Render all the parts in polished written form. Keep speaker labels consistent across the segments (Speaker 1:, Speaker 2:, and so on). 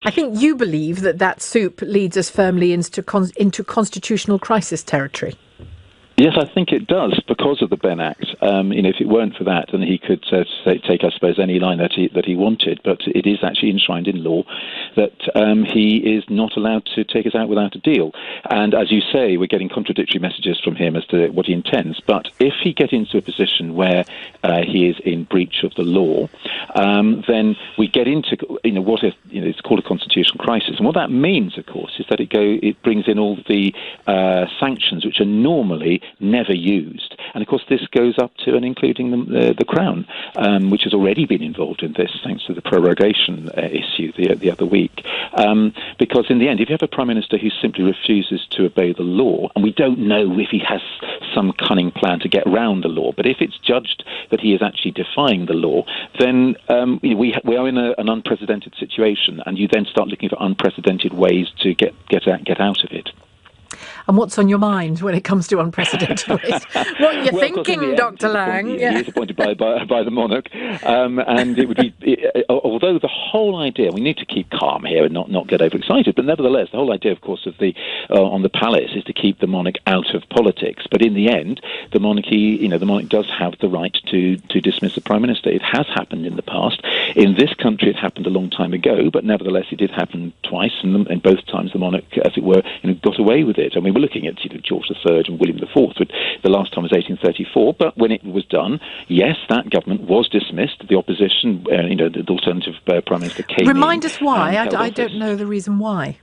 Speaker 1: I think you believe that soup leads us firmly into constitutional crisis territory.
Speaker 2: Yes, I think it does because of the Benn Act. If it weren't for that, then he could take, I suppose, any line that he wanted. But it is actually enshrined in law that he is not allowed to take us out without a deal. And as you say, we're getting contradictory messages from him as to what he intends. But if he gets into a position where he is in breach of the law, then we get into it's called a constitutional crisis. And what that means, of course, is that it brings in all the sanctions which are normally never used. And of course this goes up to and including the Crown, which has already been involved in this thanks to the prorogation issue the other week. Because in the end, if you have a Prime Minister who simply refuses to obey the law, and we don't know if he has some cunning plan to get around the law, but if it's judged that he is actually defying the law, then we are in an unprecedented situation, and you then start looking for unprecedented ways to get out of it.
Speaker 1: And what's on your mind when it comes to unprecedented ways? What are you thinking, Dr. Lang?
Speaker 2: He is appointed by the monarch, and it would be. Although the whole idea, we need to keep calm here and not get overexcited. But nevertheless, the whole idea, of course, of the on the palace is to keep the monarch out of politics. But in the end, the monarchy, the monarch does have the right to dismiss the prime minister. It has happened in the past. In this country, it happened a long time ago, but nevertheless, it did happen twice, and both times the monarch, as it were, got away with it. I mean, we're looking at George III and William IV. The last time was 1834, but when it was done, yes, that government was dismissed. The opposition, the alternative prime minister came in.
Speaker 1: Remind us why. I don't know the reason why.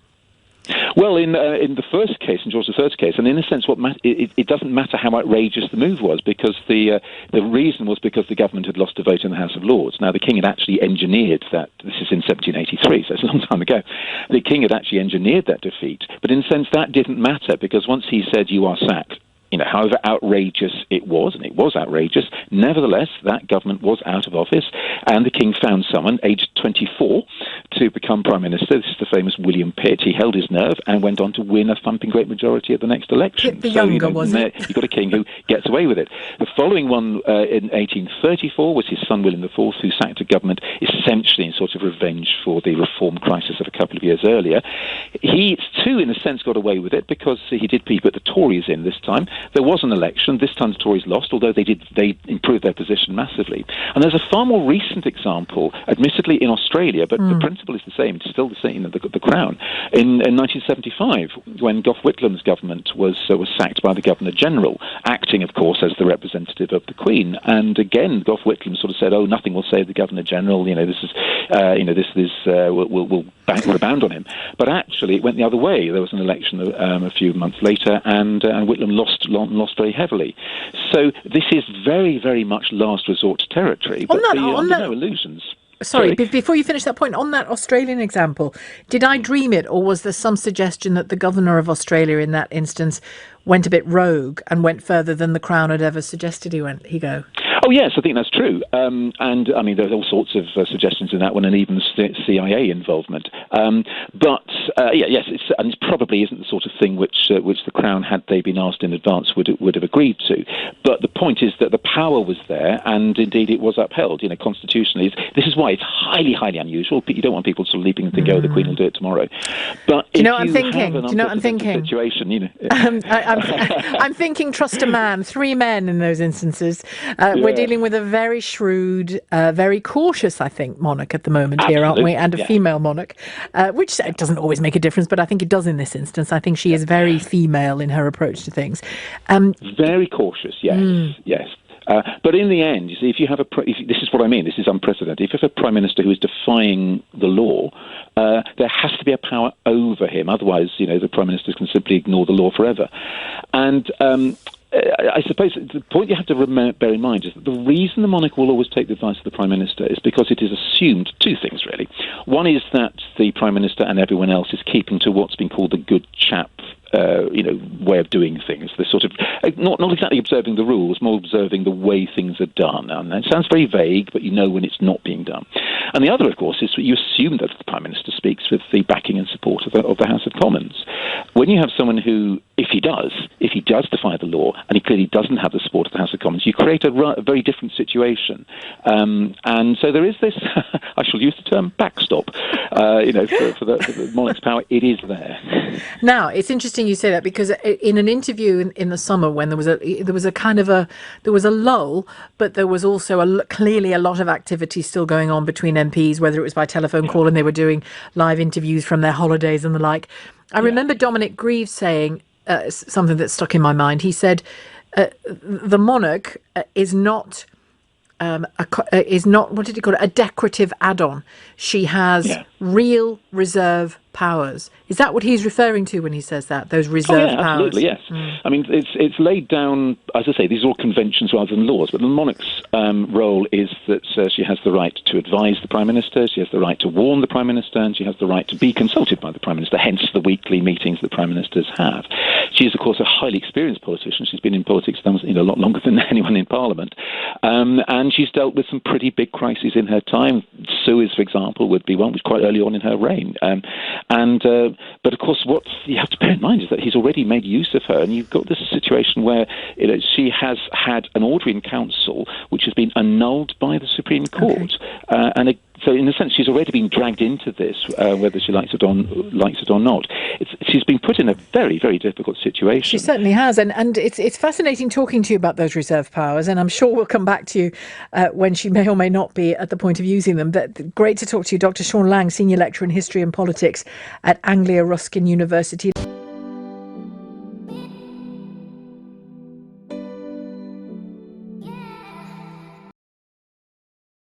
Speaker 2: Well, in the first case, in George III's case, and in a sense, it doesn't matter how outrageous the move was, because the reason was because the government had lost a vote in the House of Lords. Now, the King had actually engineered that. This is in 1783, so it's a long time ago. The King had actually engineered that defeat, but in a sense, that didn't matter, because once he said, "You are sacked," however outrageous it was, and it was outrageous, nevertheless, that government was out of office, and the King found someone, aged 24, to become Prime Minister. This is the famous William Pitt. He held his nerve and went on to win a thumping great majority at the next election.
Speaker 1: Pitt the Younger, was it?
Speaker 2: You've got a king who gets away with it. The following one, in 1834, was his son William IV, who sacked a government essentially in sort of revenge for the reform crisis of a couple of years earlier. He, too, in a sense, got away with it because he did put the Tories in this time. There was an election. This time the Tories lost, although they improved their position massively. And there's a far more recent example, admittedly in Australia, but the principle is the same. It's still the same, the Crown. In 1975, when Gough Whitlam's government was sacked by the Governor-General, acting, of course, as the representative of the Queen. And again, Gough Whitlam sort of said, "Oh, nothing will save the Governor-General. This will rebound on him." But actually, it went the other way. There was an election a few months later, and Whitlam lost very heavily. So this is very, very much last resort territory. But no illusions.
Speaker 1: Sorry, before you finish that point, on that Australian example, did I dream it, or was there some suggestion that the governor of Australia in that instance went a bit rogue and went further than the Crown had ever suggested he go?
Speaker 2: Oh, yes, I think that's true. And, I mean, there's all sorts of suggestions in that one, and even CIA involvement. Yes, it probably isn't the sort of thing which the Crown, had they been asked in advance, would have agreed to. But the point is that the power was there, and indeed it was upheld. Constitutionally, this is why it's highly, highly unusual. You don't want people sort of leaping and thinking, "Oh, the Queen will do it tomorrow." But
Speaker 1: do you know what I'm thinking? Do you know what I'm thinking?
Speaker 2: Situation,
Speaker 1: I'm thinking trust a man, 3 men in those instances. We're dealing with a very shrewd, very cautious, I think, monarch at the moment.
Speaker 2: Absolutely.
Speaker 1: Here, aren't we? And a female monarch, which it doesn't always make a difference, but I think it does in this instance. I think she is very female in her approach to things.
Speaker 2: Very cautious, yes, yes. But in the end, you see, if you have this is what I mean, this is unprecedented. If you have a Prime Minister who is defying the law, there has to be a power over him. Otherwise, the Prime Minister can simply ignore the law forever. And I suppose the point you have to bear in mind is that the reason the monarch will always take the advice of the Prime Minister is because it is assumed 2 things, really. One is that the Prime Minister and everyone else is keeping to what's been called the good chap way of doing things. This sort of not exactly observing the rules, more observing the way things are done. And it sounds very vague, but you know when it's not being done. And the other, of course, is that you assume that the Prime Minister speaks with the backing and support of the House of Commons. When you have someone who, if he does defy the law, and he clearly doesn't have the support of the House of Commons, you create a very different situation. And so there is this, I shall use the term backstop, for the monarch's power. It is there.
Speaker 1: Now, it's interesting you say that, because in an interview in the summer, when there was a lull, but there was also clearly a lot of activity still going on between MPs, whether it was by telephone call and they were doing live interviews from their holidays and the like. I remember Dominic Grieve saying something that stuck in my mind. He said, the monarch is not what did he call it? A decorative add-on. She has real reserve powers. Is that what he's referring to when he says that? Those reserve powers?
Speaker 2: Absolutely, yes. I mean, it's laid down, as I say, these are all conventions rather than laws, but the monarch's role is that she has the right to advise the Prime Minister, she has the right to warn the Prime Minister, and she has the right to be consulted by the Prime Minister, hence the weekly meetings that Prime Ministers have. She is, of course, a highly experienced politician. She's been in politics a lot longer than anyone in Parliament, and she's dealt with some pretty big crises in her time. Suez, for example, would be one, which quite early on in her reign. But of course, what you have to bear in mind is that he's already made use of her, and you've got this situation where she has had an order in council which has been annulled by the Supreme Court, so in a sense, she's already been dragged into this, whether she likes it or not. She's been put in a very, very difficult situation.
Speaker 1: She certainly has, and it's fascinating talking to you about those reserve powers, and I'm sure we'll come back to you when she may or may not be at the point of using them. But great to talk to you, Dr. Sean Lang, Senior Lecturer in History and Politics at Anglia Ruskin University.